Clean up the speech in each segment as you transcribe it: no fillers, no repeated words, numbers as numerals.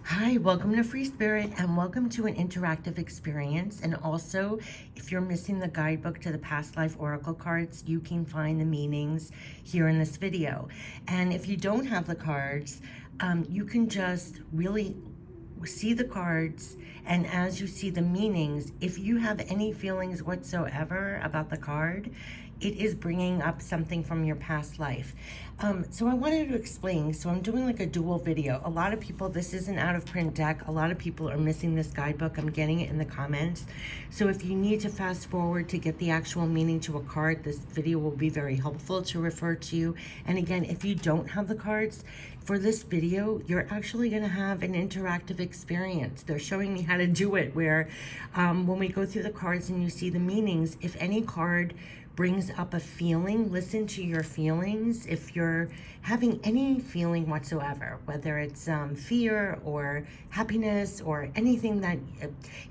Hi, welcome to Free Spirit and welcome to an interactive experience. And also, if you're missing the guidebook to the past life oracle cards, you can find the meanings here in this video. And if you don't have the cards, you can just really see the cards, and as you see the meanings, if you have any feelings whatsoever about the card, it is bringing up something from your past life. So I wanted to explain. So I'm doing like a dual video. A lot of people, this is an out of print deck. A lot of people are missing this guidebook. I'm getting it in the comments. So if you need to fast forward to get the actual meaning to a card, this video will be very helpful to refer to. And again, if you don't have the cards, for this video, you're actually going to have an interactive experience. They're showing me how to do it, where when we go through the cards and you see the meanings, if any card brings up a feeling, listen to your feelings. If you're having any feeling whatsoever, whether it's fear or happiness or anything that,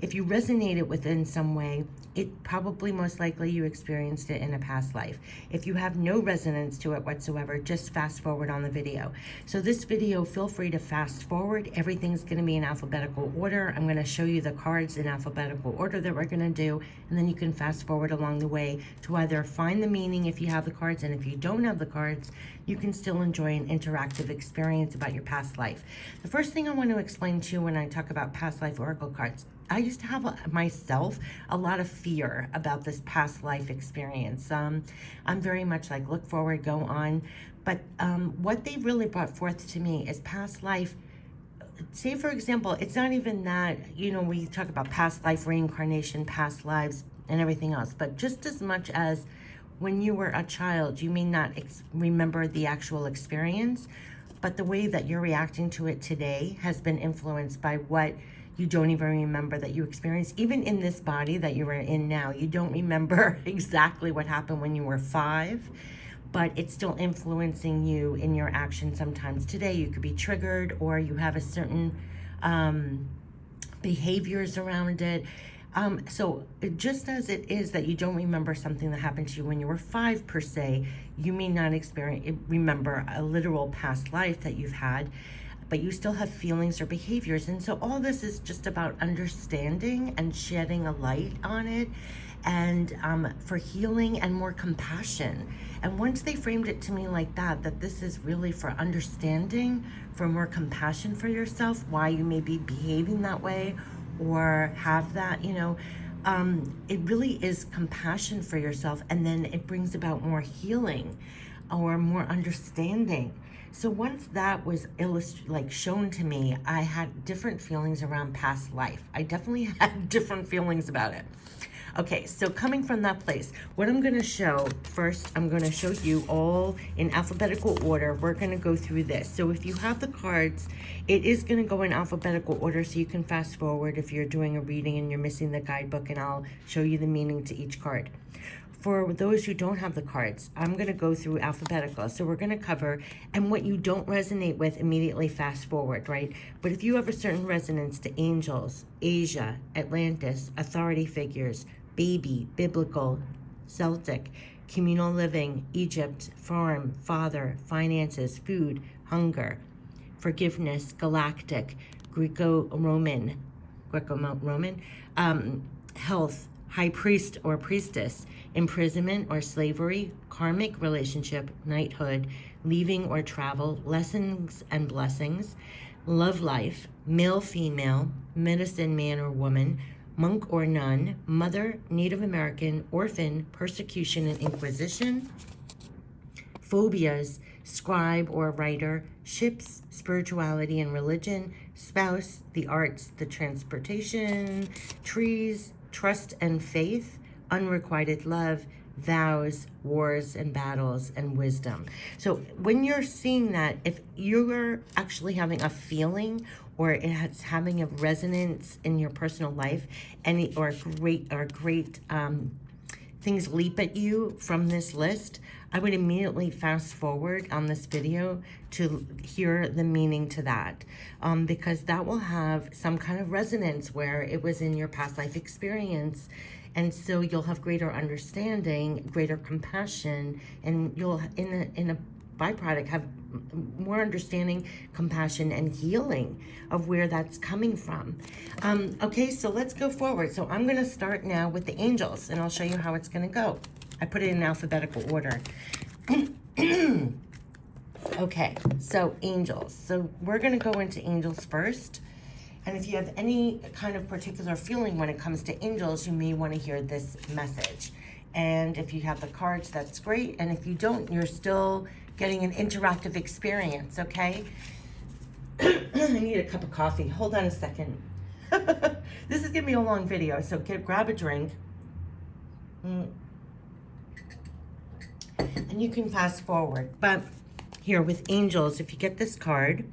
if you resonate it with in some way, it probably most likely you experienced it in a past life. If you have no resonance to it whatsoever, just fast forward on the video. So this video, feel free to fast forward. Everything's going to be in alphabetical order. I'm going to show you the cards in alphabetical order that we're going to do, and then you can fast forward along the way to either find the meaning if you have the cards, and if you don't have the cards, you can still enjoy an interactive experience about your past life. The first thing I want to explain to you when I talk about past life oracle cards, I used to have myself a lot of fear about this past life experience. I'm very much like look forward, go on. But what they really brought forth to me is past life. Say, for example, it's not even that, we talk about past life, reincarnation, past lives, and everything else. But just as much as when you were a child, you may not remember the actual experience, but the way that you're reacting to it today has been influenced by what you don't even remember that you experienced. Even in this body that you are in now, you don't remember exactly what happened when you were 5, but it's still influencing you in your actions sometimes today. You could be triggered, or you have a certain behaviors around it. So just as it is that you don't remember something that happened to you when you were 5 per se, you may not remember a literal past life that you've had, but you still have feelings or behaviors. And so all this is just about understanding and shedding a light on it, and for healing and more compassion. And once they framed it to me like that this is really for understanding, for more compassion for yourself, why you may be behaving that way or have that, it really is compassion for yourself, and then it brings about more healing or more understanding. So once that was shown to me, I had different feelings around past life. I definitely had different feelings about it. Okay, so coming from that place, what I'm going to show first, I'm going to show you all in alphabetical order. We're going to go through this. So if you have the cards, it is going to go in alphabetical order, so you can fast forward if you're doing a reading and you're missing the guidebook, and I'll show you the meaning to each card. For those who don't have the cards, I'm going to go through alphabetical. So we're going to cover, and what you don't resonate with, immediately fast forward, right? But if you have a certain resonance to angels, Asia, Atlantis, authority figures, baby, biblical, Celtic, communal living, Egypt, farm, father, finances, food, hunger, forgiveness, galactic, Greco-Roman, health, high priest or priestess, imprisonment or slavery, karmic relationship, knighthood, leaving or travel, lessons and blessings, love life, male, female, medicine man or woman, monk or nun, mother, Native American, orphan, persecution and inquisition, phobias, scribe or writer, ships, spirituality and religion, spouse, the arts, the transportation, trees, trust and faith, unrequited love, vows, wars and battles, and wisdom. So when you're seeing that, if you're actually having a feeling or it's having a resonance in your personal life, or great things leap at you from this list, I would immediately fast forward on this video to hear the meaning to that, because that will have some kind of resonance where it was in your past life experience. And so you'll have greater understanding, greater compassion, and you'll, in a byproduct, have more understanding, compassion, and healing of where that's coming from. Okay, so let's go forward. So I'm going to start now with the angels, and I'll show you how it's going to go. I put it in alphabetical order. Okay, so angels. So we're going to go into angels first. And if you have any kind of particular feeling when it comes to angels, you may want to hear this message. And if you have the cards, that's great. And if you don't, you're still getting an interactive experience, okay? I need a cup of coffee. Hold on a second. This is going to be a long video, so grab a drink. And you can fast forward. But here with angels, if you get this card,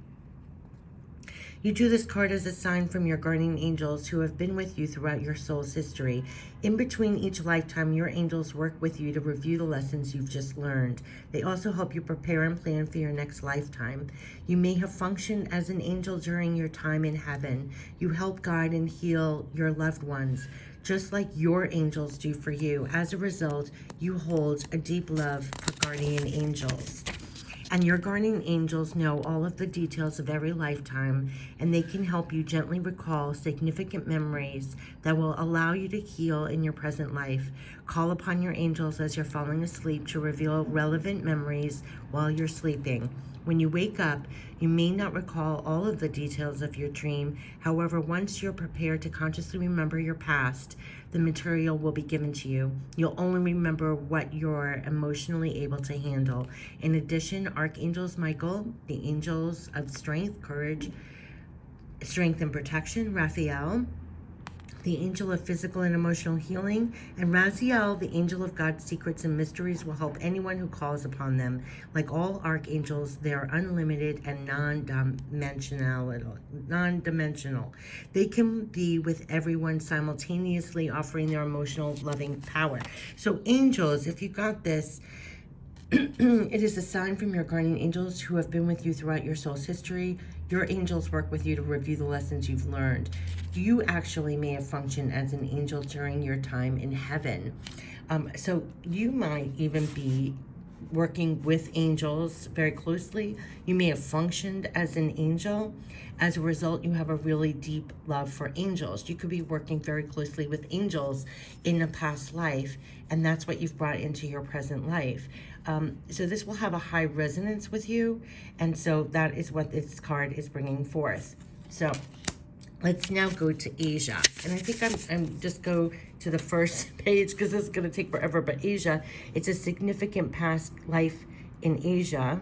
you do this card as a sign from your guardian angels who have been with you throughout your soul's history. In between each lifetime, your angels work with you to review the lessons you've just learned. They also help you prepare and plan for your next lifetime. You may have functioned as an angel during your time in heaven. You help guide and heal your loved ones, just like your angels do for you. As a result, you hold a deep love for guardian angels. And your guardian angels know all of the details of every lifetime, and they can help you gently recall significant memories that will allow you to heal in your present life. Call upon your angels as you're falling asleep to reveal relevant memories while you're sleeping. When you wake up, you may not recall all of the details of your dream. However, once you're prepared to consciously remember your past, the material will be given to you. You'll only remember what you're emotionally able to handle. In addition, archangels Michael, the angels of strength, courage, strength and protection, Raphael, the angel of physical and emotional healing, and Raziel, the angel of God's secrets and mysteries, will help anyone who calls upon them. Like all archangels, they are unlimited and non-dimensional. They can be with everyone simultaneously, offering their emotional loving power. So angels, if you got this, it is a sign from your guardian angels who have been with you throughout your soul's history. Your angels work with you to review the lessons you've learned. You actually may have functioned as an angel during your time in heaven. So you might even be working with angels very closely. You may have functioned as an angel. As a result, you have a really deep love for angels. You could be working very closely with angels in a past life, and that's what you've brought into your present life. So this will have a high resonance with you, and so that is what this card is bringing forth. So let's now go to Asia. And I think I'm just go to the first page because this is going to take forever. But Asia, it's a significant past life in Asia.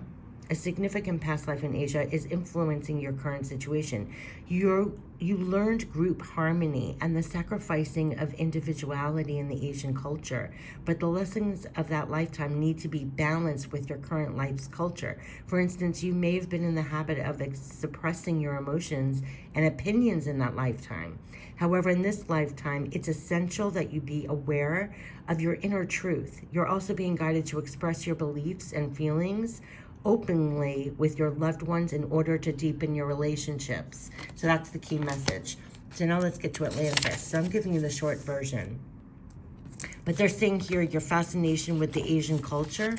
A significant past life in Asia is influencing your current situation. You learned group harmony and the sacrificing of individuality in the Asian culture, but the lessons of that lifetime need to be balanced with your current life's culture. For instance, you may have been in the habit of suppressing your emotions and opinions in that lifetime. However, in this lifetime, it's essential that you be aware of your inner truth. You're also being guided to express your beliefs and feelings openly with your loved ones in order to deepen your relationships. So that's the key message. So now let's get to Atlantis. So I'm giving you the short version. But they're saying here your fascination with the Asian culture,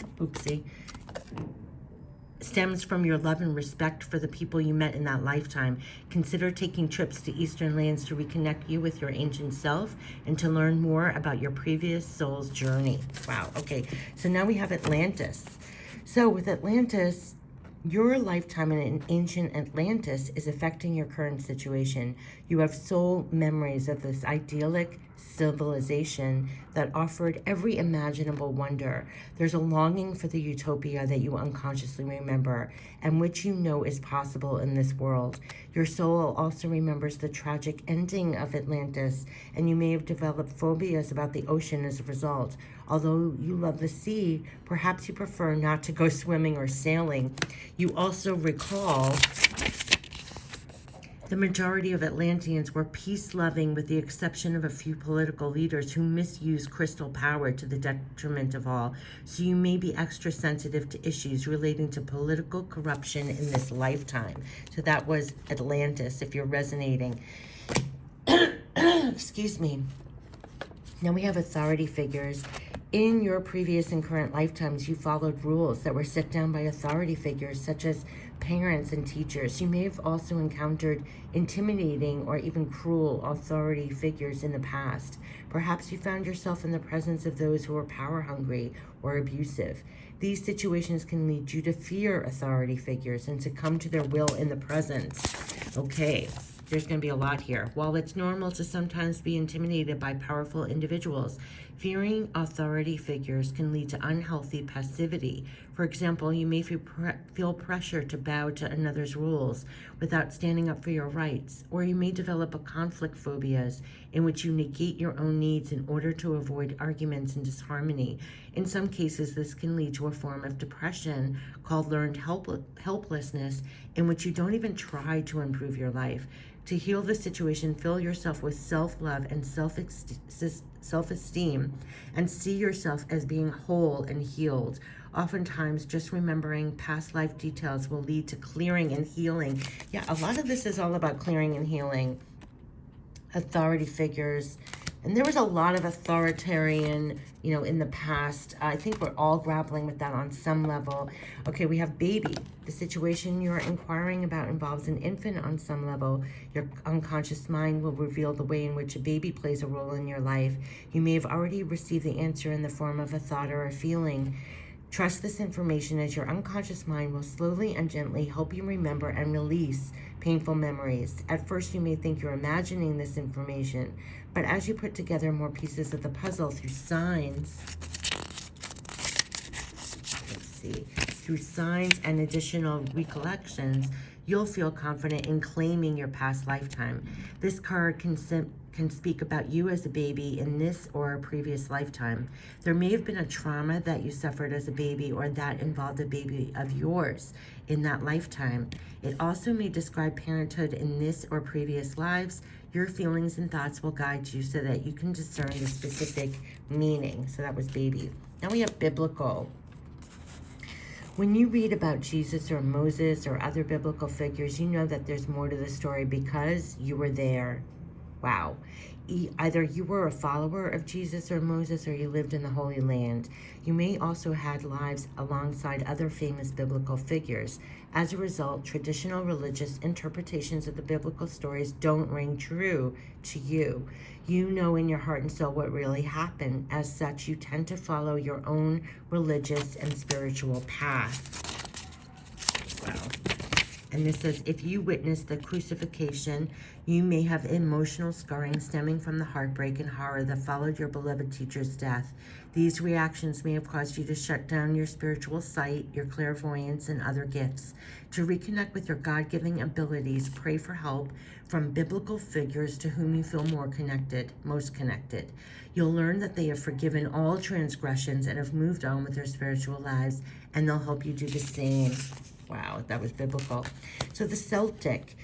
stems from your love and respect for the people you met in that lifetime. Consider taking trips to Eastern lands to reconnect you with your ancient self and to learn more about your previous soul's journey. Wow, okay. So now we have Atlantis. So with Atlantis, your lifetime in ancient Atlantis is affecting your current situation. You have soul memories of this idyllic civilization that offered every imaginable wonder. There's a longing for the utopia that you unconsciously remember and which you know is possible in this world. Your soul also remembers the tragic ending of Atlantis, and you may have developed phobias about the ocean as a result. Although you love the sea, perhaps you prefer not to go swimming or sailing. You also recall the majority of Atlanteans were peace-loving with the exception of a few political leaders who misused crystal power to the detriment of all. So you may be extra sensitive to issues relating to political corruption in this lifetime. So that was Atlantis, if you're resonating. Excuse me. Now we have authority figures In your previous and current lifetimes, you followed rules that were set down by authority figures such as parents and teachers. You may have also encountered intimidating or even cruel authority figures in the past. Perhaps you found yourself in the presence of those who were power hungry or abusive. These situations can lead you to fear authority figures and succumb to their will in the present. Okay. There's going to be a lot here. While it's normal to sometimes be intimidated by powerful individuals, fearing authority figures can lead to unhealthy passivity. For example, you may feel pressure to bow to another's rules without standing up for your rights, or you may develop a conflict phobias in which you negate your own needs in order to avoid arguments and disharmony. In some cases, this can lead to a form of depression called learned helplessness, in which you don't even try to improve your life. To heal the situation, fill yourself with self-love and self-esteem, and see yourself as being whole and healed. Oftentimes, just remembering past life details will lead to clearing and healing. Yeah, a lot of this is all about clearing and healing. Authority figures. And there was a lot of authoritarian, in the past. I think we're all grappling with that on some level. Okay, we have baby. The situation you're inquiring about involves an infant on some level. Your unconscious mind will reveal the way in which a baby plays a role in your life. You may have already received the answer in the form of a thought or a feeling. Trust this information, as your unconscious mind will slowly and gently help you remember and release painful memories. At first, you may think you're imagining this information, but as you put together more pieces of the puzzle through signs, through signs and additional recollections, you'll feel confident in claiming your past lifetime. This card can speak about you as a baby in this or a previous lifetime. There may have been a trauma that you suffered as a baby, or that involved a baby of yours in that lifetime. It also may describe parenthood in this or previous lives. Your feelings and thoughts will guide you so that you can discern the specific meaning. So that was baby. Now we have biblical. When you read about Jesus or Moses or other biblical figures, you know that there's more to the story because you were there. Wow. Either you were a follower of Jesus or Moses, or you lived in the Holy Land. You may also had lives alongside other famous biblical figures. As a result, traditional religious interpretations of the biblical stories don't ring true to you. You know in your heart and soul what really happened. As such, you tend to follow your own religious and spiritual path. Wow. And this says, if you witnessed the crucifixion, you may have emotional scarring stemming from the heartbreak and horror that followed your beloved teacher's death. These reactions may have caused you to shut down your spiritual sight, your clairvoyance, and other gifts. To reconnect with your God-given abilities, pray for help from biblical figures to whom you feel most connected. You'll learn that they have forgiven all transgressions and have moved on with their spiritual lives, and they'll help you do the same. Wow, that was biblical. So the Celtic,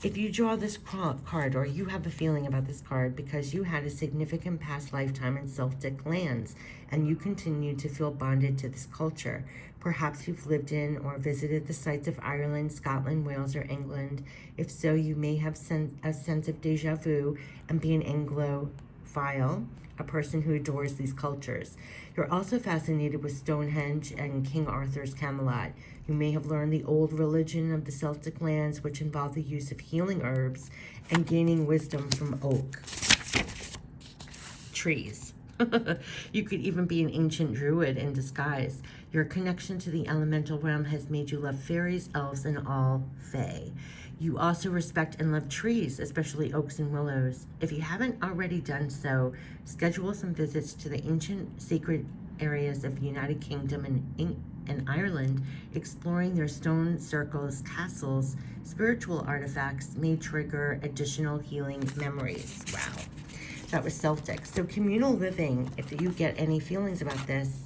if you draw this card, or you have a feeling about this card because you had a significant past lifetime in Celtic lands and you continue to feel bonded to this culture. Perhaps you've lived in or visited the sites of Ireland, Scotland, Wales, or England. If so, you may have a sense of deja vu and be an Anglophile, a person who adores these cultures. You're also fascinated with Stonehenge and King Arthur's Camelot. You may have learned the old religion of the Celtic lands, which involved the use of healing herbs and gaining wisdom from oak trees. You could even be an ancient druid in disguise. Your connection to the elemental realm has made you love fairies, elves, and all fae. You also respect and love trees, especially oaks and willows. If you haven't already done so, schedule some visits to the ancient sacred areas of the United Kingdom and Ireland. Exploring their stone circles, castles, spiritual artifacts may trigger additional healing memories. Wow. That was Celtic. So communal living, if you get any feelings about this,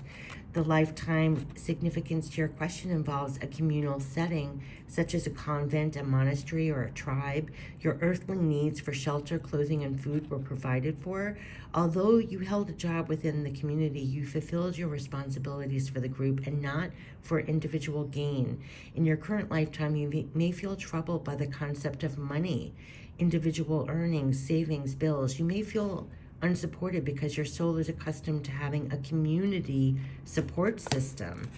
the lifetime significance to your question involves a communal setting, such as a convent, a monastery, or a tribe. Your earthly needs for shelter, clothing, and food were provided for. Although you held a job within the community, you fulfilled your responsibilities for the group and not for individual gain. In your current lifetime, you may feel troubled by the concept of money, individual earnings, savings, bills. You may feel unsupported because your soul is accustomed to having a community support system.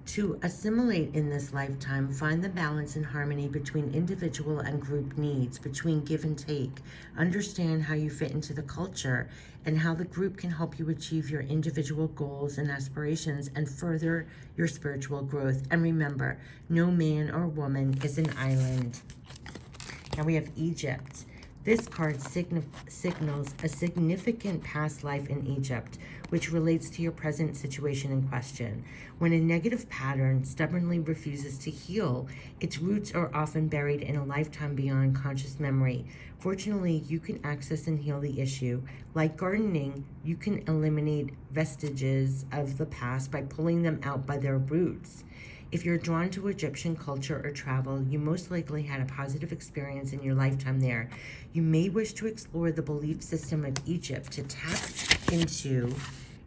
To assimilate in this lifetime, find the balance and harmony between individual and group needs, between give and take. Understand how you fit into the culture and how the group can help you achieve your individual goals and aspirations and further your spiritual growth. And remember, no man or woman is an island. Now we have Egypt. This card signals a significant past life in Egypt, which relates to your present situation in question. When a negative pattern stubbornly refuses to heal, its roots are often buried in a lifetime beyond conscious memory. Fortunately, you can access and heal the issue. Like gardening, you can eliminate vestiges of the past by pulling them out by their roots. If you're drawn to Egyptian culture or travel, you most likely had a positive experience in your lifetime there. You may wish to explore the belief system of Egypt to tap into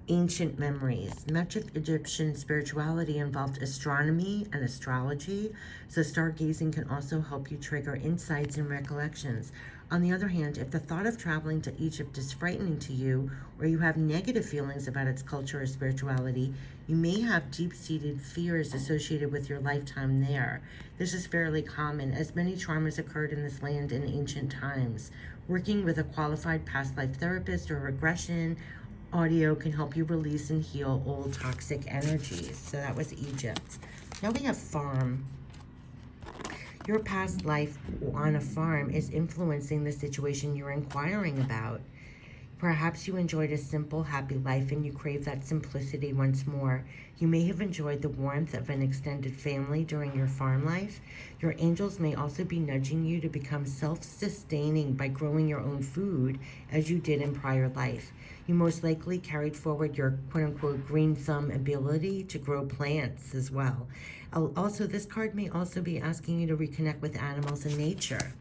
ancient memories. Much of Egyptian spirituality involved astronomy and astrology, so stargazing can also help you trigger insights and recollections. On the other hand, if the thought of traveling to Egypt is frightening to you, or you have negative feelings about its culture or spirituality, you may have deep-seated fears associated with your lifetime there. This is fairly common, as many traumas occurred in this land in ancient times. Working with a qualified past life therapist or regression audio can help you release and heal old toxic energies. So that was Egypt. Now we have farm. Your past life on a farm is influencing the situation you're inquiring about. Perhaps you enjoyed a simple, happy life and you crave that simplicity once more. You may have enjoyed the warmth of an extended family during your farm life. Your angels may also be nudging you to become self-sustaining by growing your own food as you did in prior life. You most likely carried forward your quote-unquote green thumb ability to grow plants as well. Also, this card may also be asking you to reconnect with animals and nature,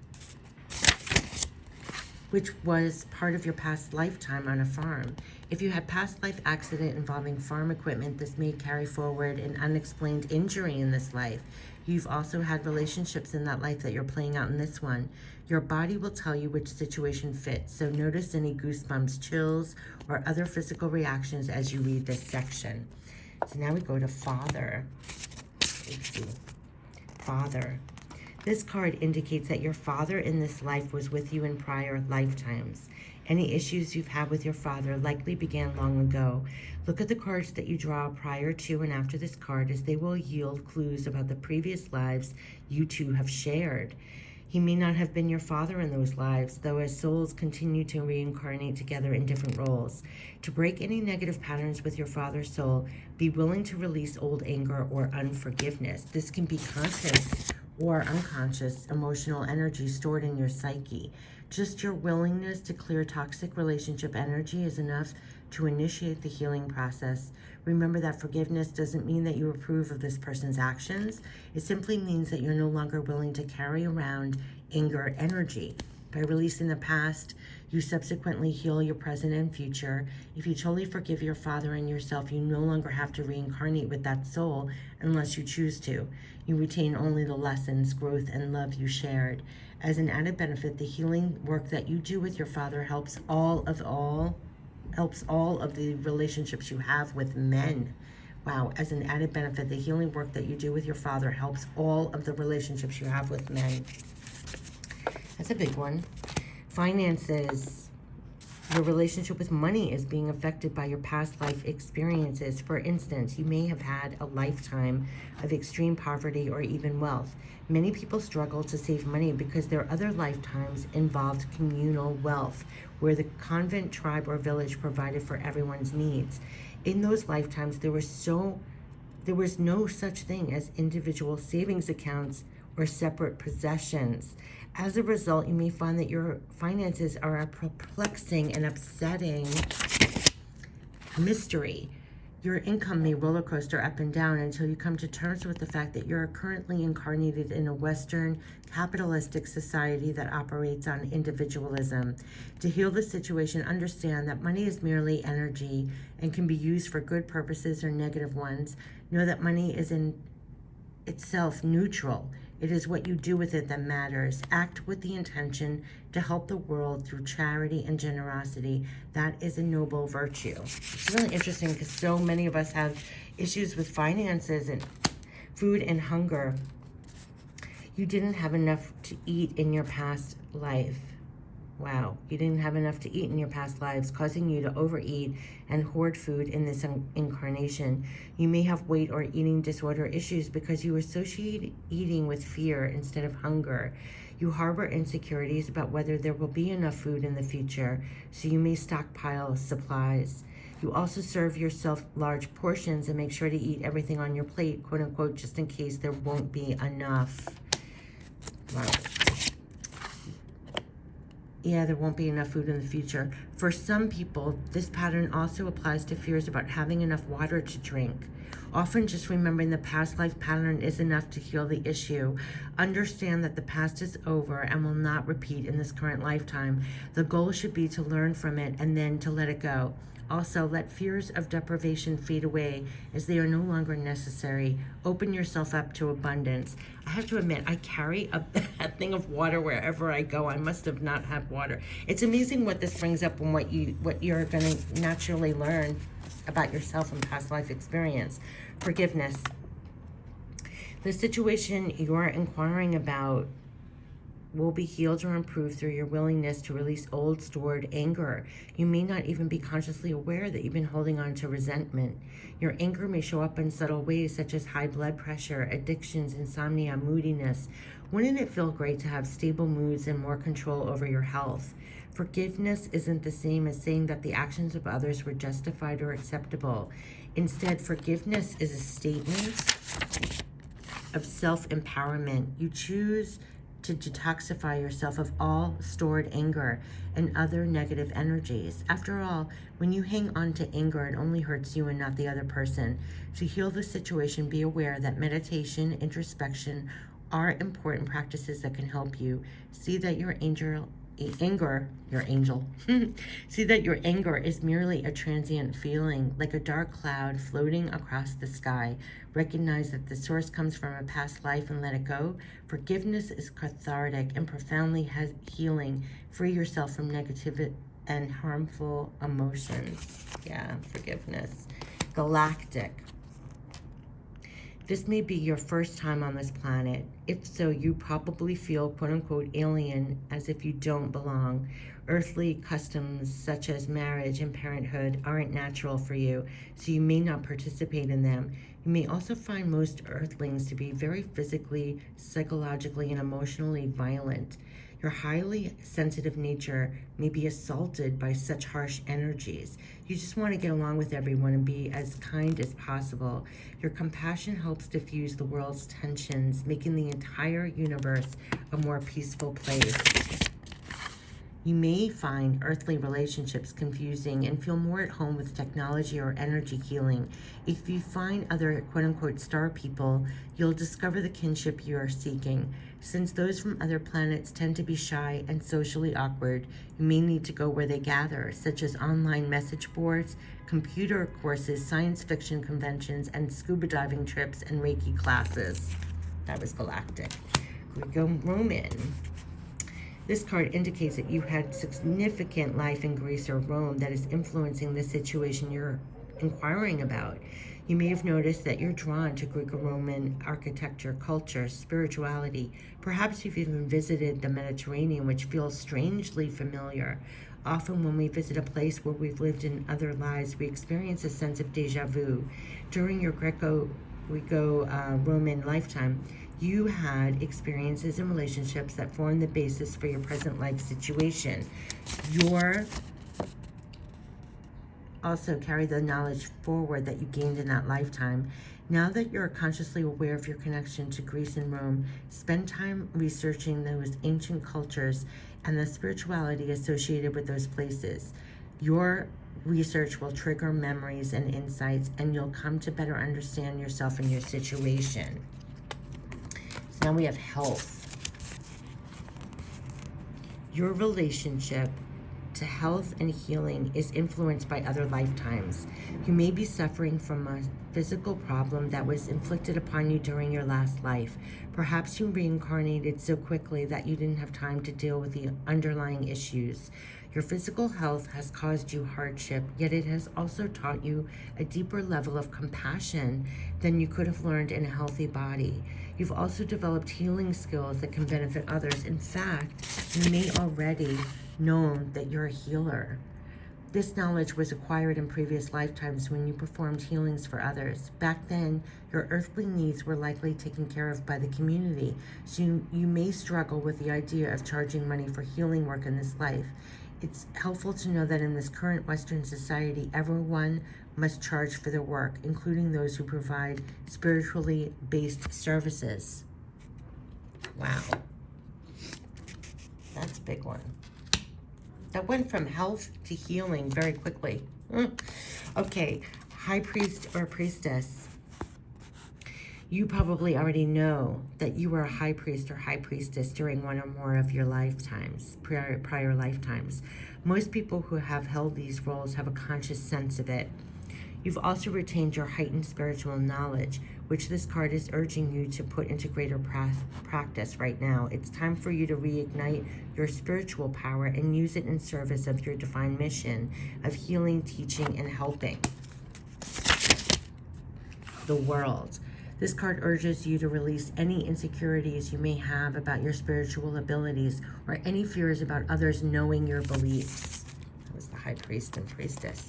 which was part of your past lifetime on a farm. If you had past life accident involving farm equipment, this may carry forward an unexplained injury in this life. You've also had relationships in that life that you're playing out in this one. Your body will tell you which situation fits, so notice any goosebumps, chills, or other physical reactions as you read this section. So now we go to Father. Let's see. Father. This card indicates that your father in this life was with you in prior lifetimes. Any issues you've had with your father likely began long ago. Look at the cards that you draw prior to and after this card, as they will yield clues about the previous lives you two have shared. He may not have been your father in those lives, though, as souls continue to reincarnate together in different roles. To break any negative patterns with your father's soul, be willing to release old anger or unforgiveness. This can be conscious or unconscious emotional energy stored in your psyche. Just your willingness to clear toxic relationship energy is enough to initiate the healing process. Remember that forgiveness doesn't mean that you approve of this person's actions. It simply means that you're no longer willing to carry around anger energy. By releasing the past, you subsequently heal your present and future. If you totally forgive your father and yourself, you no longer have to reincarnate with that soul unless you choose to. You retain only the lessons, growth, and love you shared. As an added benefit, the healing work that you do with your father helps all of the relationships you have with men. Wow, as an added benefit, the healing work that you do with your father helps all of the relationships you have with men. That's a big one. Finances. Your relationship with money is being affected by your past life experiences. For instance, you may have had a lifetime of extreme poverty or even wealth. Many people struggle to save money because their other lifetimes involved communal wealth, where the convent, tribe, or village provided for everyone's needs. In those lifetimes, there was no such thing as individual savings accounts or separate possessions. As a result, you may find that your finances are a perplexing and upsetting mystery. Your income may roller coaster up and down until you come to terms with the fact that you're currently incarnated in a Western capitalistic society that operates on individualism. To heal the situation, understand that money is merely energy and can be used for good purposes or negative ones. Know that money is in itself neutral. It is what you do with it that matters. Act with the intention to help the world through charity and generosity. That is a noble virtue. It's really interesting because so many of us have issues with finances and food and hunger. You didn't have enough to eat in your past life. Wow, you didn't have enough to eat in your past lives, causing you to overeat and hoard food in this incarnation. You may have weight or eating disorder issues because you associate eating with fear instead of hunger. You harbor insecurities about whether there will be enough food in the future, so you may stockpile supplies. You also serve yourself large portions and make sure to eat everything on your plate, quote unquote, just in case there won't be enough. Right. Yeah, there won't be enough food in the future. For some people, this pattern also applies to fears about having enough water to drink. Often just remembering the past life pattern is enough to heal the issue. Understand that the past is over and will not repeat in this current lifetime. The goal should be to learn from it and then to let it go. Also, let fears of deprivation fade away as they are no longer necessary. Open yourself up to abundance. I have to admit, I carry a thing of water wherever I go. I must have not had water. It's amazing what this brings up and what you're going to naturally learn about yourself and past life experience. Forgiveness. The situation you're inquiring about will be healed or improved through your willingness to release old stored anger. You may not even be consciously aware that you've been holding on to resentment. Your anger may show up in subtle ways such as high blood pressure, addictions, insomnia, moodiness. Wouldn't it feel great to have stable moods and more control over your health? Forgiveness isn't the same as saying that the actions of others were justified or acceptable. Instead, forgiveness is a statement of self-empowerment. You choose to detoxify yourself of all stored anger and other negative energies. After all, when you hang on to anger, it only hurts you and not the other person. To heal the situation, be aware that meditation, introspection are important practices that can help you. See that your angel see that your anger is merely a transient feeling, like a dark cloud floating across the sky. Recognize that the source comes from a past life and let it go. Forgiveness is cathartic and profoundly healing. Free yourself from negative and harmful emotions. Yeah, forgiveness. Galactic. This may be your first time on this planet. If so, you probably feel quote-unquote alien, as if you don't belong. Earthly customs such as marriage and parenthood aren't natural for you, so you may not participate in them. You may also find most earthlings to be very physically, psychologically, and emotionally violent. Your highly sensitive nature may be assaulted by such harsh energies. You just want to get along with everyone and be as kind as possible. Your compassion helps diffuse the world's tensions, making the entire universe a more peaceful place. You may find earthly relationships confusing and feel more at home with technology or energy healing. If you find other quote-unquote star people, you'll discover the kinship you are seeking. Since those from other planets tend to be shy and socially awkward, you may need to go where they gather, such as online message boards, computer courses, science fiction conventions, and scuba diving trips and Reiki classes. That was Galactic. Greco-Roman. This card indicates that you had significant life in Greece or Rome that is influencing the situation you're inquiring about. You may have noticed that you're drawn to Greco-Roman architecture, culture, spirituality. Perhaps you've even visited the Mediterranean, which feels strangely familiar. Often when we visit a place where we've lived in other lives, we experience a sense of deja vu. During your Greco-Roman lifetime, you had experiences and relationships that form the basis for your present life situation. You're also carry the knowledge forward that you gained in that lifetime. Now that you're consciously aware of your connection to Greece and Rome, spend time researching those ancient cultures and the spirituality associated with those places. Your research will trigger memories and insights, and you'll come to better understand yourself and your situation. So now we have health. Your relationship to health and healing is influenced by other lifetimes. You may be suffering from a physical problem that was inflicted upon you during your last life. Perhaps you reincarnated so quickly that you didn't have time to deal with the underlying issues. Your physical health has caused you hardship, yet it has also taught you a deeper level of compassion than you could have learned in a healthy body. You've also developed healing skills that can benefit others. In fact, you may already know that you're a healer. This knowledge was acquired in previous lifetimes when you performed healings for others. Back then, your earthly needs were likely taken care of by the community, so you may struggle with the idea of charging money for healing work in this life. It's helpful to know that in this current Western society, everyone must charge for their work, including those who provide spiritually based services. Wow. That's a big one. That went from health to healing very quickly. Okay, high priest or priestess. You probably already know that you were a high priest or high priestess during one or more of your lifetimes, prior lifetimes. Most people who have held these roles have a conscious sense of it. You've also retained your heightened spiritual knowledge, which this card is urging you to put into greater practice right now. It's time for you to reignite your spiritual power and use it in service of your divine mission of healing, teaching, and helping the world. This card urges you to release any insecurities you may have about your spiritual abilities or any fears about others knowing your beliefs. That was the high priest and priestess.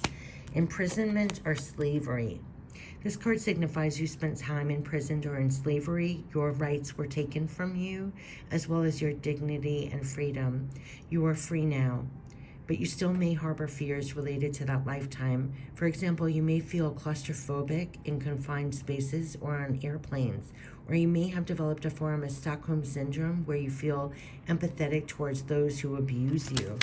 Imprisonment or slavery. This card signifies you spent time imprisoned or in slavery. Your rights were taken from you, as well as your dignity and freedom. You are free now, but you still may harbor fears related to that lifetime. For example, you may feel claustrophobic in confined spaces or on airplanes, or you may have developed a form of Stockholm Syndrome where you feel empathetic towards those who abuse you.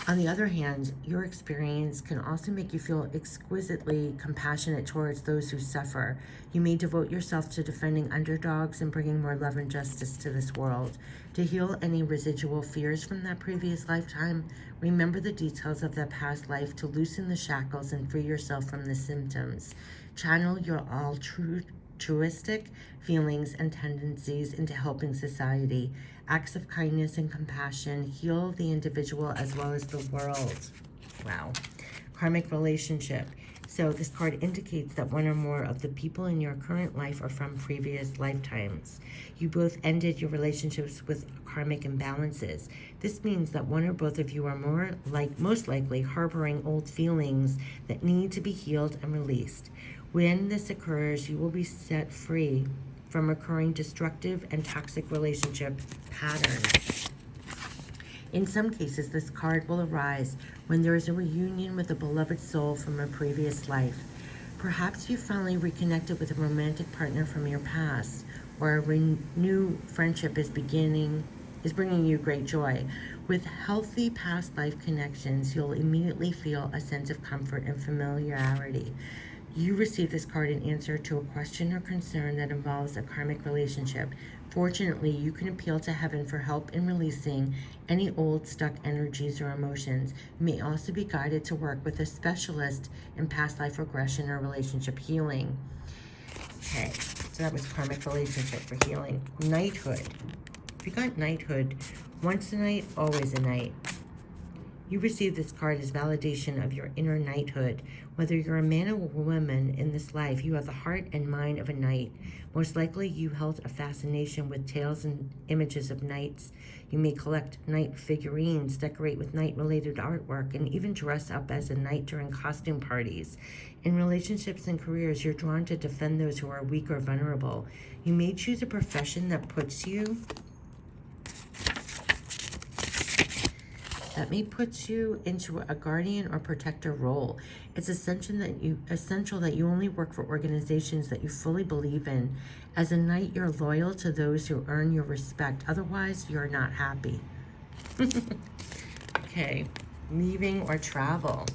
On the other hand, your experience can also make you feel exquisitely compassionate towards those who suffer. You may devote yourself to defending underdogs and bringing more love and justice to this world. To heal any residual fears from that previous lifetime, remember the details of that past life to loosen the shackles and free yourself from the symptoms. Channel your altruistic feelings and tendencies into helping society. Acts of kindness and compassion heal the individual as well as the world. Wow. Karmic relationship. So this card indicates that one or more of the people in your current life are from previous lifetimes. You both ended your relationships with karmic imbalances. This means that one or both of you are most likely harboring old feelings that need to be healed and released. When this occurs, you will be set free from recurring destructive and toxic relationship patterns. In some cases, this card will arise when there is a reunion with a beloved soul from a previous life. Perhaps you finally reconnected with a romantic partner from your past, or a renewed friendship is bringing you great joy. With healthy past life connections, you'll immediately feel a sense of comfort and familiarity. You receive this card in answer to a question or concern that involves a karmic relationship. Fortunately, you can appeal to heaven for help in releasing any old stuck energies or emotions. You may also be guided to work with a specialist in past life regression or relationship healing. Okay, so that was karmic relationship for healing. Knighthood. If you got knighthood, once a knight, always a knight. You receive this card as validation of your inner knighthood. Whether you're a man or a woman in this life, you have the heart and mind of a knight. Most likely, you held a fascination with tales and images of knights. You may collect knight figurines, decorate with knight-related artwork, and even dress up as a knight during costume parties. In relationships and careers, you're drawn to defend those who are weak or vulnerable. You may choose a profession that puts you into a guardian or protector role. It's essential that you only work for organizations that you fully believe in. As a knight, you're loyal to those who earn your respect. Otherwise, you're not happy. Okay, leaving or travel.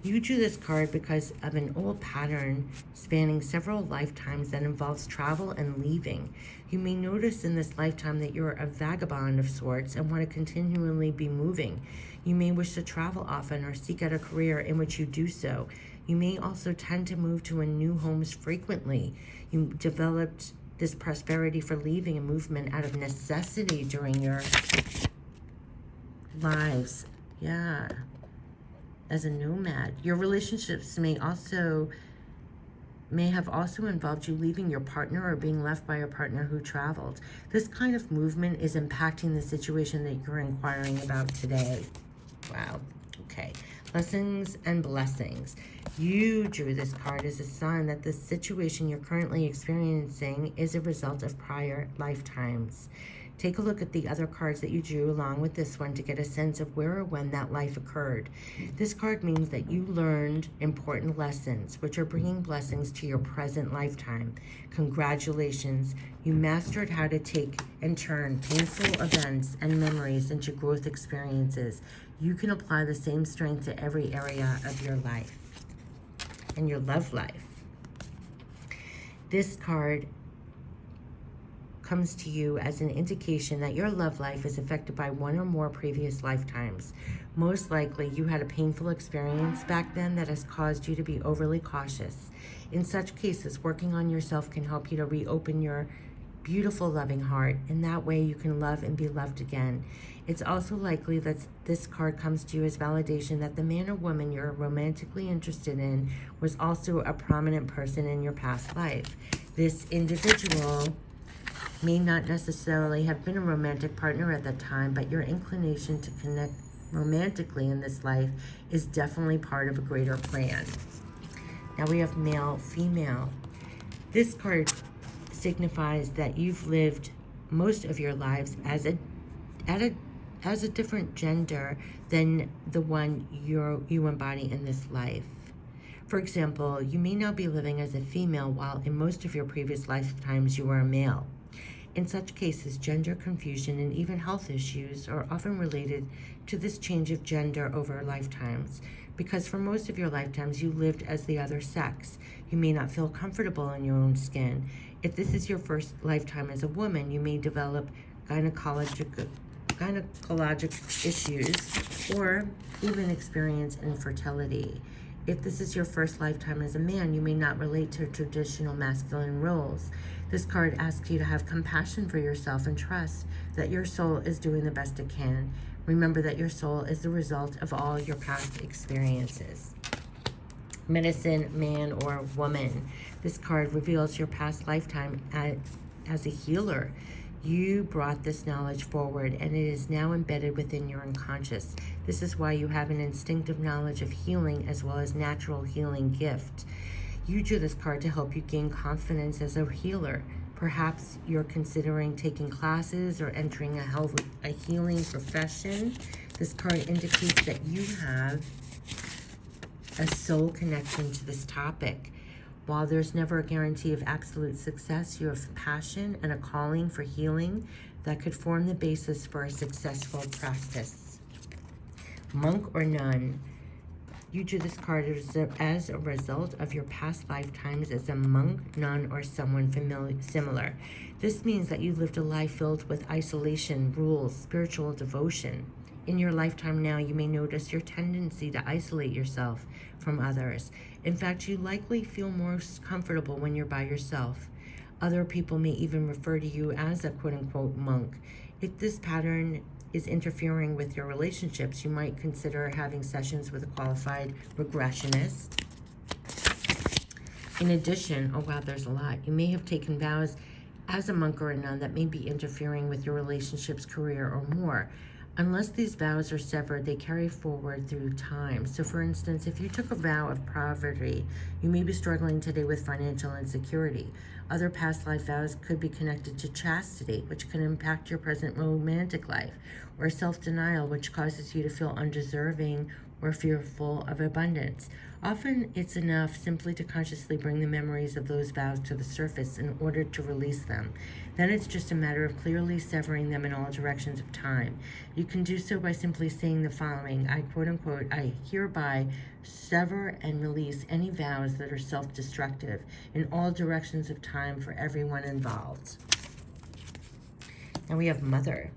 You drew this card because of an old pattern spanning several lifetimes that involves travel and leaving. You may notice in this lifetime that you're a vagabond of sorts and want to continually be moving. You may wish to travel often or seek out a career in which you do so. You may also tend to move to a new homes frequently. You developed this prosperity for leaving and movement out of necessity during your lives. Yeah. As a nomad. Your relationships may have also involved you leaving your partner or being left by a partner who traveled. This kind of movement is impacting the situation that you're inquiring about today. Wow. Okay. Lessons and blessings. You drew this card as a sign that the situation you're currently experiencing is a result of prior lifetimes. Take a look at the other cards that you drew along with this one to get a sense of where or when that life occurred. This card means that you learned important lessons, which are bringing blessings to your present lifetime. Congratulations. You mastered how to take and turn painful events and memories into growth experiences. You can apply the same strength to every area of your life and your love life. This card comes to you as an indication that your love life is affected by one or more previous lifetimes. Most likely, you had a painful experience back then that has caused you to be overly cautious. In such cases, working on yourself can help you to reopen your beautiful, loving heart. In that way, you can love and be loved again. It's also likely that this card comes to you as validation that the man or woman you're romantically interested in was also a prominent person in your past life. This individual may not necessarily have been a romantic partner at the time, but your inclination to connect romantically in this life is definitely part of a greater plan. Now we have male, female. This card signifies that you've lived most of your lives as a different gender than the one you embody in this life. For example, you may now be living as a female while in most of your previous lifetimes you were a male. In such cases, gender confusion and even health issues are often related to this change of gender over lifetimes, because for most of your lifetimes you lived as the other sex. You may not feel comfortable in your own skin. If this is your first lifetime as a woman, you may develop gynecologic issues or even experience infertility. If this is your first lifetime as a man, you may not relate to traditional masculine roles. This card asks you to have compassion for yourself and trust that your soul is doing the best it can. Remember that your soul is the result of all your past experiences. Medicine, man or woman. This card reveals your past lifetime as a healer. You brought this knowledge forward and it is now embedded within your unconscious. This is why you have an instinctive knowledge of healing as well as natural healing gift. You drew this card to help you gain confidence as a healer. Perhaps you're considering taking classes or entering a healing profession. This card indicates that you have a soul connection to this topic. While there's never a guarantee of absolute success, you have passion and a calling for healing that could form the basis for a successful practice. Monk or nun. You drew this card as a result of your past lifetimes as a monk, nun, or someone similar. This means that you lived a life filled with isolation, rules, spiritual devotion. In your lifetime now, you may notice your tendency to isolate yourself from others. In fact, you likely feel most comfortable when you're by yourself. Other people may even refer to you as a quote-unquote monk. If this pattern is interfering with your relationships, you might consider having sessions with a qualified regressionist. In addition, oh wow, there's a lot. You may have taken vows as a monk or a nun that may be interfering with your relationships, career, or more. Unless these vows are severed, they carry forward through time. So for instance, if you took a vow of poverty, you may be struggling today with financial insecurity. Other past life vows could be connected to chastity, which can impact your present romantic life, or self-denial, which causes you to feel undeserving or fearful of abundance. Often it's enough simply to consciously bring the memories of those vows to the surface in order to release them. Then it's just a matter of clearly severing them in all directions of time. You can do so by simply saying the following: I quote unquote, I hereby sever and release any vows that are self-destructive in all directions of time for everyone involved. Now we have Mother.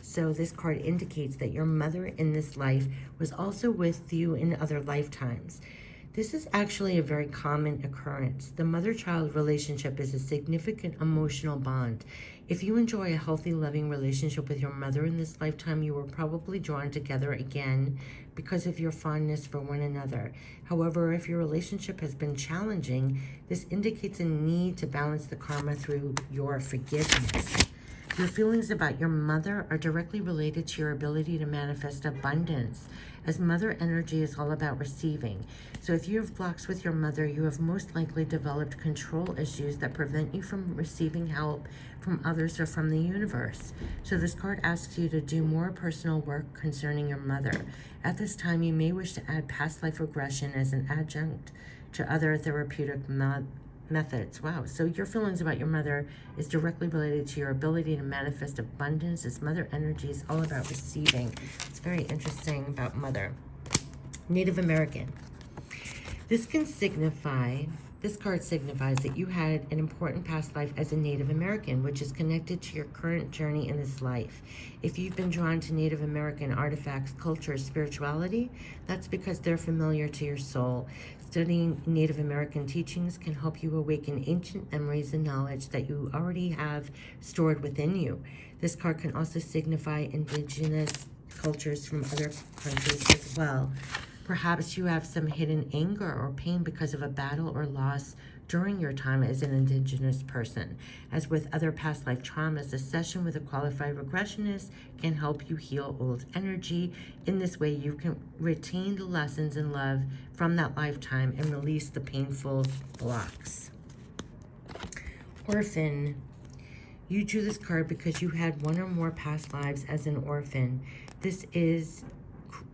So this card indicates that your mother in this life was also with you in other lifetimes. This is actually a very common occurrence. The mother-child relationship is a significant emotional bond. If you enjoy a healthy, loving relationship with your mother in this lifetime, you were probably drawn together again because of your fondness for one another. However, if your relationship has been challenging, this indicates a need to balance the karma through your forgiveness. Your feelings about your mother are directly related to your ability to manifest abundance, as mother energy is all about receiving. So if you have blocks with your mother, you have most likely developed control issues that prevent you from receiving help from others or from the universe. So this card asks you to do more personal work concerning your mother. At this time, you may wish to add past life regression as an adjunct to other therapeutic methods. Wow. So your feelings about your mother is directly related to your ability to manifest abundance, as mother energy is all about receiving. It's very interesting about mother. Native American. This card signifies that you had an important past life as a Native American, which is connected to your current journey in this life. If you've been drawn to Native American artifacts, culture, spirituality, that's because they're familiar to your soul. Studying Native American teachings can help you awaken ancient memories and knowledge that you already have stored within you. This card can also signify indigenous cultures from other countries as well. Perhaps you have some hidden anger or pain because of a battle or loss during your time as an indigenous person. As with other past life traumas, a session with a qualified regressionist can help you heal old energy. In this way, you can retain the lessons and love from that lifetime and release the painful blocks. Orphan. You drew this card because you had one or more past lives as an orphan. This is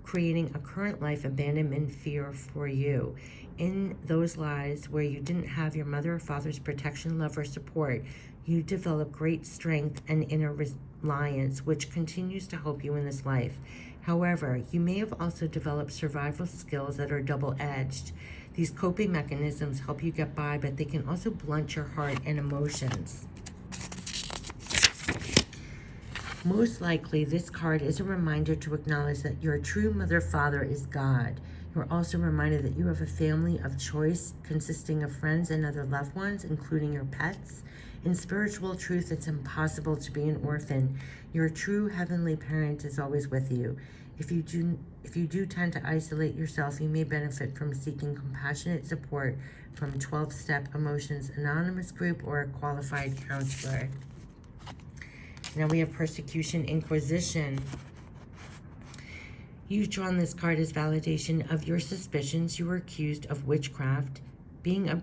creating a current life abandonment fear for you. In those lives where you didn't have your mother or father's protection, love, or support, you develop great strength and inner reliance, which continues to help you in this life. However, you may have also developed survival skills that are double-edged. These coping mechanisms help you get by, but they can also blunt your heart and emotions. Most likely, this card is a reminder to acknowledge that your true mother-father is God. You're also reminded that you have a family of choice consisting of friends and other loved ones, including your pets. In spiritual truth, it's impossible to be an orphan. Your true heavenly parent is always with you. If you do tend to isolate yourself, you may benefit from seeking compassionate support from 12-Step Emotions Anonymous group or a qualified counselor. Now we have Persecution Inquisition. You've drawn this card as validation of your suspicions. You were accused of witchcraft, being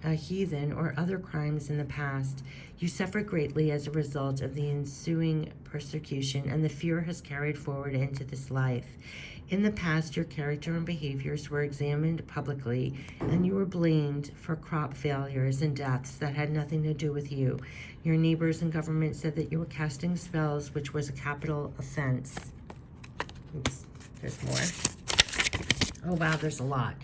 a heathen, or other crimes in the past. You suffered greatly as a result of the ensuing persecution, and the fear has carried forward into this life. In the past, your character and behaviors were examined publicly, and you were blamed for crop failures and deaths that had nothing to do with you. Your neighbors and government said that you were casting spells, which was a capital offense. Oops, there's more. Oh, wow, there's a lot.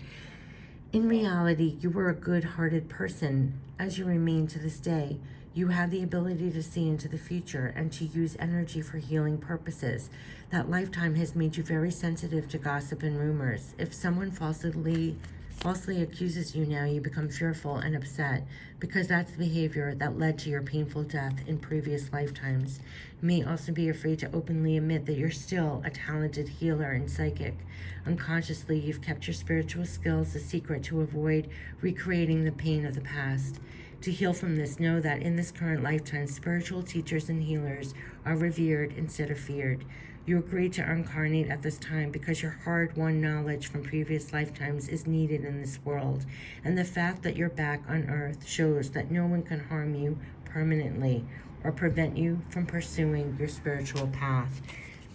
In reality, you were a good-hearted person, as you remain to this day. You have the ability to see into the future and to use energy for healing purposes. That lifetime has made you very sensitive to gossip and rumors. If someone falsely accuses you now, you become fearful and upset because that's the behavior that led to your painful death in previous lifetimes. You may also be afraid to openly admit that you're still a talented healer and psychic. Unconsciously, you've kept your spiritual skills a secret to avoid recreating the pain of the past. To heal from this, know that in this current lifetime, spiritual teachers and healers are revered instead of feared. You agreed to incarnate at this time because your hard-won knowledge from previous lifetimes is needed in this world. And the fact that you're back on Earth shows that no one can harm you permanently or prevent you from pursuing your spiritual path.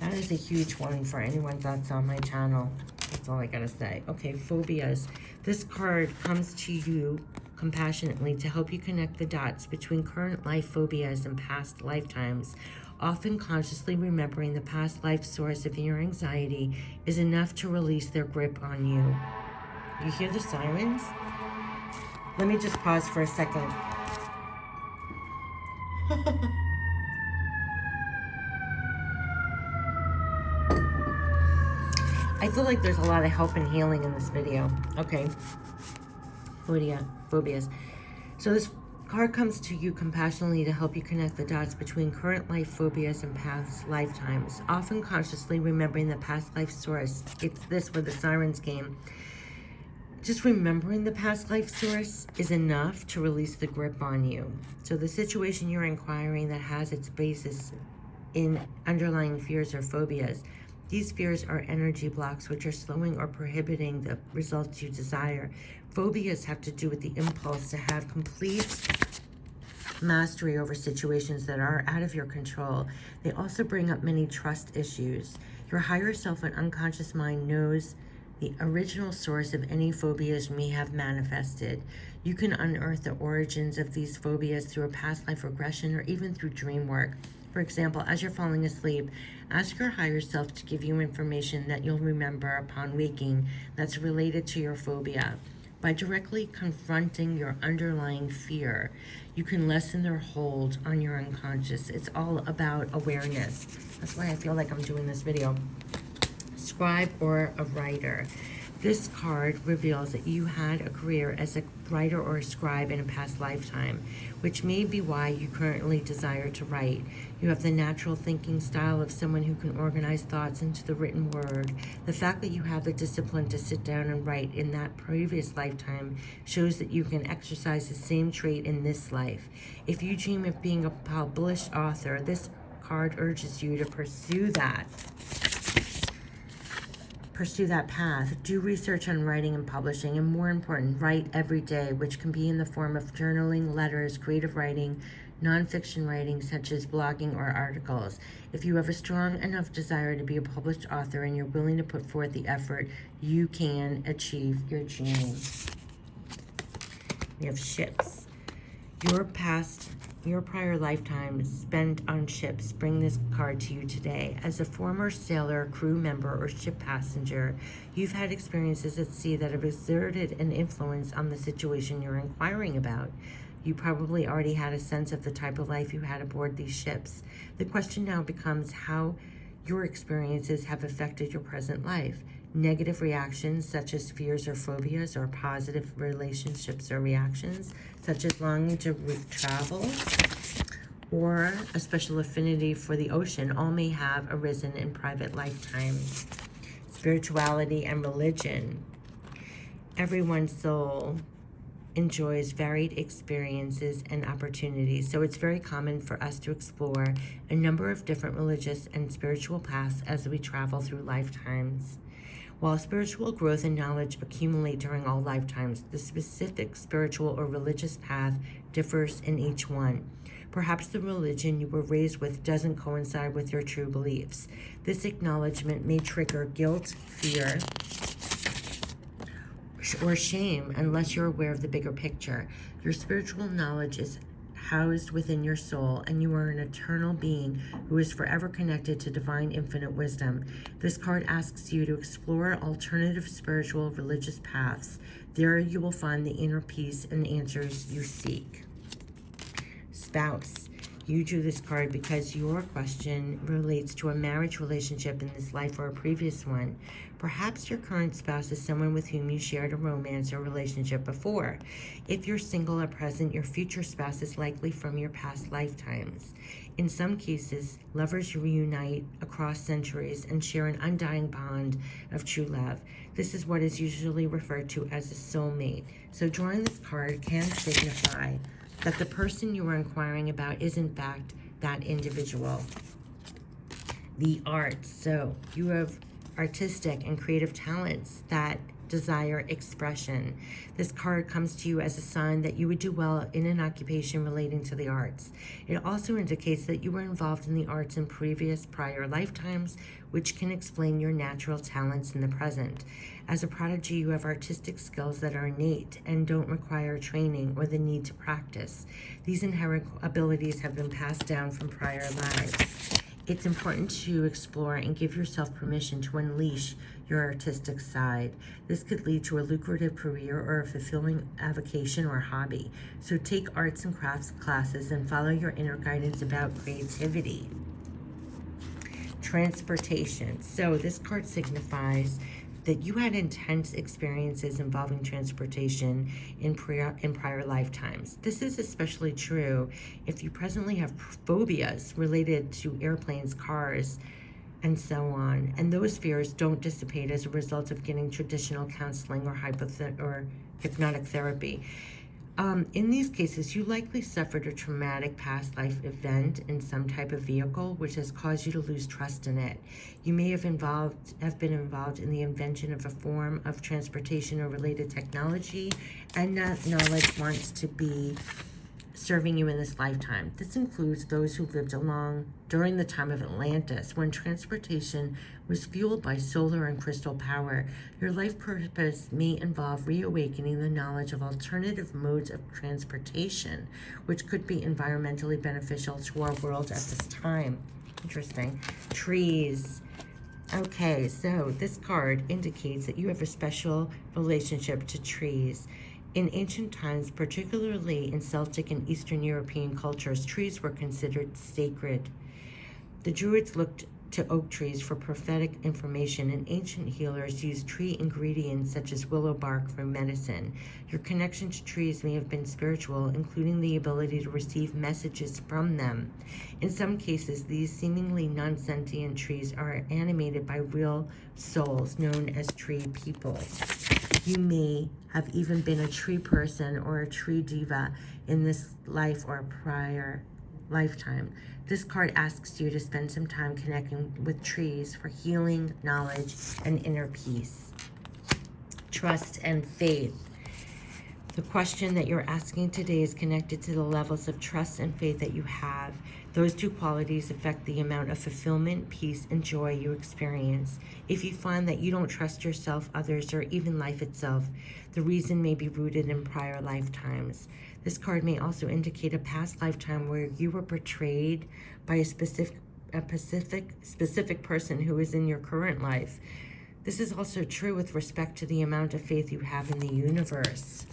That is a huge one for anyone that's on my channel. That's all I gotta say. Okay, phobias. This card comes to you compassionately to help you connect the dots between current life phobias and past lifetimes. Often consciously remembering the past life source of your anxiety is enough to release their grip on you. You hear the sirens? Let me just pause for a second. I feel like there's a lot of help and healing in this video. Okay. Phobias. So this card comes to you compassionately to help you connect the dots between current life phobias and past lifetimes. Often consciously remembering the past life source. It's this where the sirens came. Just remembering the past life source is enough to release the grip on you. So the situation you're inquiring that has its basis in underlying fears or phobias. These fears are energy blocks which are slowing or prohibiting the results you desire. Phobias have to do with the impulse to have complete mastery over situations that are out of your control. They also bring up many trust issues. Your higher self and unconscious mind knows the original source of any phobias may have manifested. You can unearth the origins of these phobias through a past life regression or even through dream work. For example, as you're falling asleep, ask your higher self to give you information that you'll remember upon waking that's related to your phobia. By directly confronting your underlying fear, you can lessen their hold on your unconscious. It's all about awareness. That's why I feel like I'm doing this video. Scribe or a writer. This card reveals that you had a career as a writer or a scribe in a past lifetime, which may be why you currently desire to write. You have the natural thinking style of someone who can organize thoughts into the written word. The fact that you have the discipline to sit down and write in that previous lifetime shows that you can exercise the same trait in this life. If you dream of being a published author, this card urges you to pursue that path. Do research on writing and publishing, and more important, write every day, which can be in the form of journaling, letters, creative writing, nonfiction writing such as blogging or articles. If you have a strong enough desire to be a published author and you're willing to put forth the effort, you can achieve your dream. We have ships. Your prior lifetimes spent on ships bring this card to you today. As a former sailor, crew member, or ship passenger, you've had experiences at sea that have exerted an influence on the situation you're inquiring about. You probably already had a sense of the type of life you had aboard these ships. The question now becomes how your experiences have affected your present life. Negative reactions such as fears or phobias, or positive relationships or reactions such as longing to travel or a special affinity for the ocean all may have arisen in private lifetimes. Spirituality and religion. Everyone's soul enjoys varied experiences and opportunities, so it's very common for us to explore a number of different religious and spiritual paths as we travel through lifetimes. While spiritual growth and knowledge accumulate during all lifetimes, the specific spiritual or religious path differs in each one. Perhaps the religion you were raised with doesn't coincide with your true beliefs. This acknowledgement may trigger guilt, fear, or shame unless you're aware of the bigger picture. Your spiritual knowledge is housed within your soul, and you are an eternal being who is forever connected to divine infinite wisdom. This card asks you to explore alternative spiritual religious paths. There you will find the inner peace and answers you seek. Spouse. You drew this card because your question relates to a marriage relationship in this life or a previous one. Perhaps your current spouse is someone with whom you shared a romance or relationship before. If you're single at present, your future spouse is likely from your past lifetimes. In some cases, lovers reunite across centuries and share an undying bond of true love. This is what is usually referred to as a soulmate. So drawing this card can signify that the person you are inquiring about is in fact that individual. The arts. So you have artistic and creative talents that desire expression. This card comes to you as a sign that you would do well in an occupation relating to the arts. It also indicates that you were involved in the arts in prior lifetimes, which can explain your natural talents in the present. As a prodigy, you have artistic skills that are innate and don't require training or the need to practice. These inherent abilities have been passed down from prior lives. It's important to explore and give yourself permission to unleash your artistic side. This could lead to a lucrative career or a fulfilling avocation or hobby. So take arts and crafts classes and follow your inner guidance about creativity. Transportation. So this card signifies that you had intense experiences involving transportation in prior lifetimes. This is especially true if you presently have phobias related to airplanes, cars, and so on. And those fears don't dissipate as a result of getting traditional counseling or hypnotic therapy. In these cases, you likely suffered a traumatic past life event in some type of vehicle, which has caused you to lose trust in it. You may have been involved in the invention of a form of transportation or related technology, and that knowledge wants to be serving you in this lifetime. This includes those who lived along during the time of Atlantis, when transportation was fueled by solar and crystal power. Your life purpose may involve reawakening the knowledge of alternative modes of transportation, which could be environmentally beneficial to our world at this time. Interesting. Trees. Okay, so this card indicates that you have a special relationship to trees. In ancient times, particularly in Celtic and Eastern European cultures, trees were considered sacred. The Druids looked to oak trees for prophetic information, and ancient healers used tree ingredients such as willow bark for medicine. Your connection to trees may have been spiritual, including the ability to receive messages from them. In some cases, these seemingly non-sentient trees are animated by real souls known as tree people. You may have even been a tree person or a tree diva in this life or a prior lifetime. This card asks you to spend some time connecting with trees for healing, knowledge, and inner peace. Trust and faith. The question that you're asking today is connected to the levels of trust and faith that you have. Those two qualities affect the amount of fulfillment, peace, and joy you experience. If you find that you don't trust yourself, others, or even life itself, the reason may be rooted in prior lifetimes. This card may also indicate a past lifetime where you were betrayed by a specific person who is in your current life. This is also true with respect to the amount of faith you have in the universe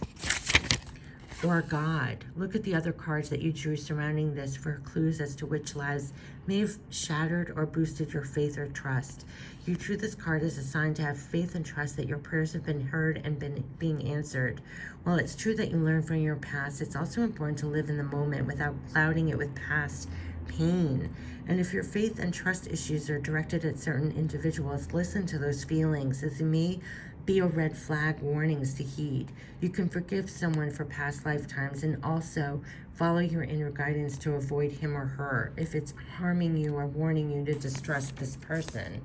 or God. Look at the other cards that you drew surrounding this for clues as to which lives may have shattered or boosted your faith or trust. You drew this card as a sign to have faith and trust that your prayers have been heard and being answered. While it's true that you learn from your past, it's also important to live in the moment without clouding it with past pain. And if your faith and trust issues are directed at certain individuals, listen to those feelings, as they may be a red flag warnings to heed. You can forgive someone for past lifetimes and also follow your inner guidance to avoid him or her if it's harming you or warning you to distrust this person.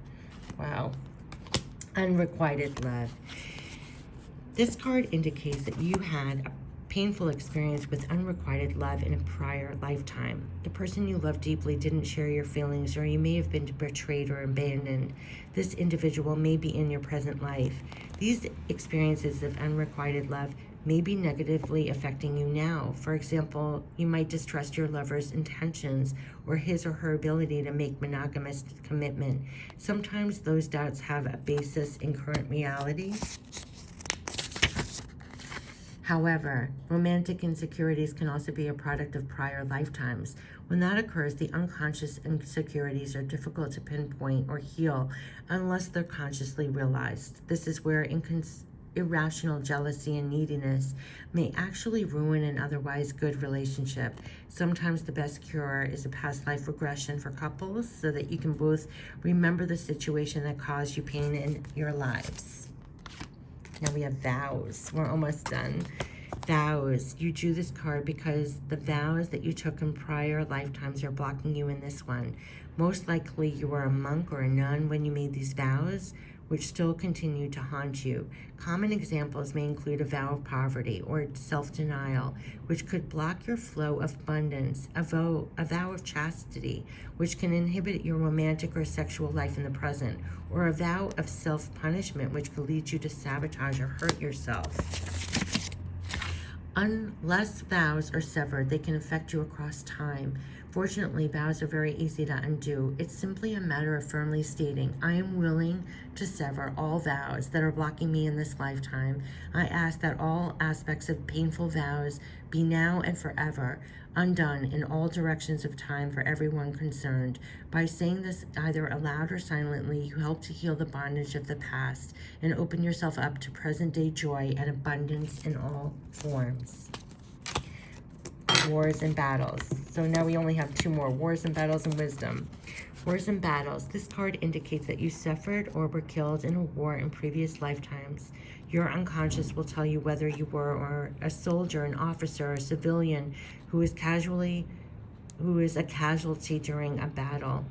Wow. Unrequited love. This card indicates that you had a painful experience with unrequited love in a prior lifetime. The person you love deeply didn't share your feelings, or you may have been betrayed or abandoned. This individual may be in your present life. These experiences of unrequited love may be negatively affecting you now. For example, you might distrust your lover's intentions or his or her ability to make monogamous commitment. Sometimes those doubts have a basis in current reality. However, romantic insecurities can also be a product of prior lifetimes. When that occurs, the unconscious insecurities are difficult to pinpoint or heal unless they're consciously realized. This is where irrational jealousy and neediness may actually ruin an otherwise good relationship. Sometimes the best cure is a past life regression for couples so that you can both remember the situation that caused you pain in your lives. Now we have vows. We're almost done. Vows. You drew this card because the vows that you took in prior lifetimes are blocking you in this one. Most likely you were a monk or a nun when you made these vows, which still continue to haunt you. Common examples may include a vow of poverty or self-denial, which could block your flow of abundance, a vow of chastity, which can inhibit your romantic or sexual life in the present, or a vow of self-punishment, which could lead you to sabotage or hurt yourself. Unless vows are severed, they can affect you across time. Fortunately, vows are very easy to undo. It's simply a matter of firmly stating, I am willing to sever all vows that are blocking me in this lifetime. I ask that all aspects of painful vows be now and forever undone in all directions of time for everyone concerned. By saying this either aloud or silently, you help to heal the bondage of the past and open yourself up to present-day joy and abundance in all forms. Wars and battles. So now we only have two more, wars and battles and wisdom. Wars and battles. This card indicates that you suffered or were killed in a war in previous lifetimes. Your unconscious will tell you whether you were a soldier, an officer, or a civilian who is a casualty during a battle.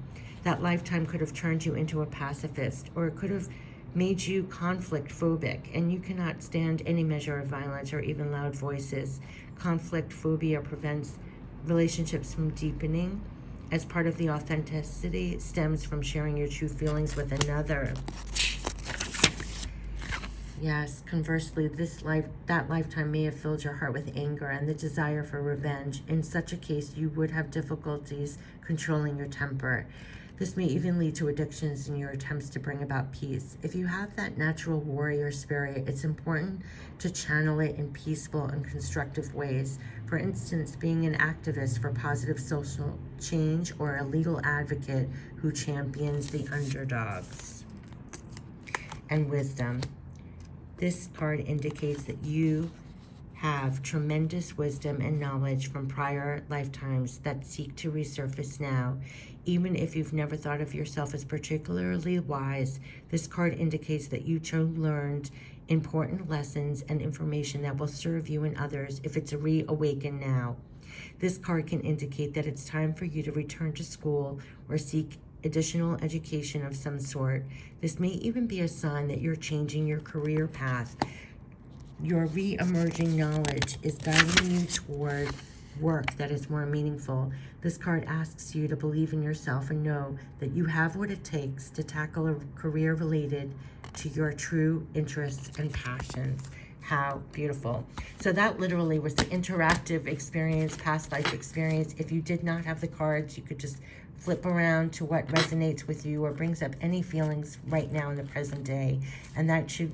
That lifetime could have turned you into a pacifist, or it could have made you conflict phobic, and you cannot stand any measure of violence or even loud voices. Conflict phobia prevents relationships from deepening, as part of the authenticity stems from sharing your true feelings with another. Yes, conversely, that lifetime may have filled your heart with anger and the desire for revenge. In such a case, you would have difficulties controlling your temper. This may even lead to addictions in your attempts to bring about peace. If you have that natural warrior spirit, it's important to channel it in peaceful and constructive ways. For instance, being an activist for positive social change or a legal advocate who champions the underdogs. And wisdom. This card indicates that you have tremendous wisdom and knowledge from prior lifetimes that seek to resurface now. Even if you've never thought of yourself as particularly wise, this card indicates that you learned important lessons and information that will serve you and others if it's reawakened now. This card can indicate that it's time for you to return to school or seek additional education of some sort. This may even be a sign that you're changing your career path. Your re-emerging knowledge is guiding you toward work that is more meaningful. This card asks you to believe in yourself and know that you have what it takes to tackle a career related to your true interests and passions. How beautiful. So that literally was the interactive experience, past life experience. If you did not have the cards, you could just flip around to what resonates with you or brings up any feelings right now in the present day. And that should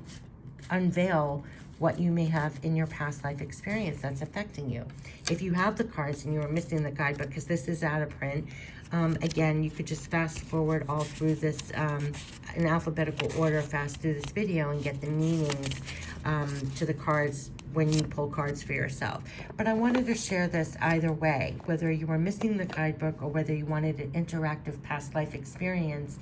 unveil what you may have in your past life experience that's affecting you. If you have the cards and you are missing the guidebook, because this is out of print, again, you could just fast forward all through this in alphabetical order, fast through this video and get the meanings to the cards when you pull cards for yourself. But I wanted to share this either way, whether you were missing the guidebook or whether you wanted an interactive past life experience.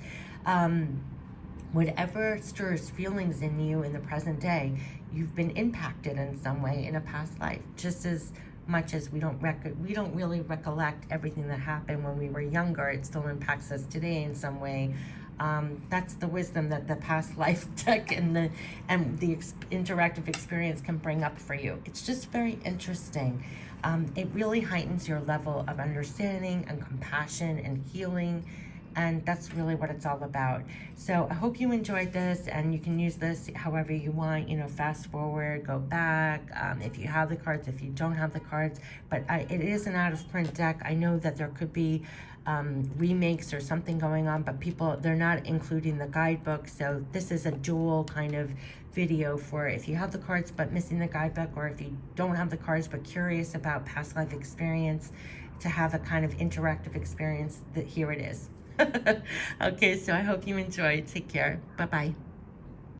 Whatever stirs feelings in you in the present day, you've been impacted in some way in a past life, just as much as we don't really recollect everything that happened when we were younger. It still impacts us today in some way. That's the wisdom that the past life deck and the interactive experience can bring up for you. It's just very interesting. It really heightens your level of understanding and compassion and healing. And that's really what it's all about. So I hope you enjoyed this, and you can use this however you want, fast forward, go back, if you have the cards, if you don't have the cards. But it is an out of print deck. I know that there could be remakes or something going on, but they're not including the guidebook. So this is a dual kind of video for if you have the cards but missing the guidebook, or if you don't have the cards but curious about past life experience, to have a kind of interactive experience. That here it is. Okay, so I hope you enjoyed. Take care. Bye-bye.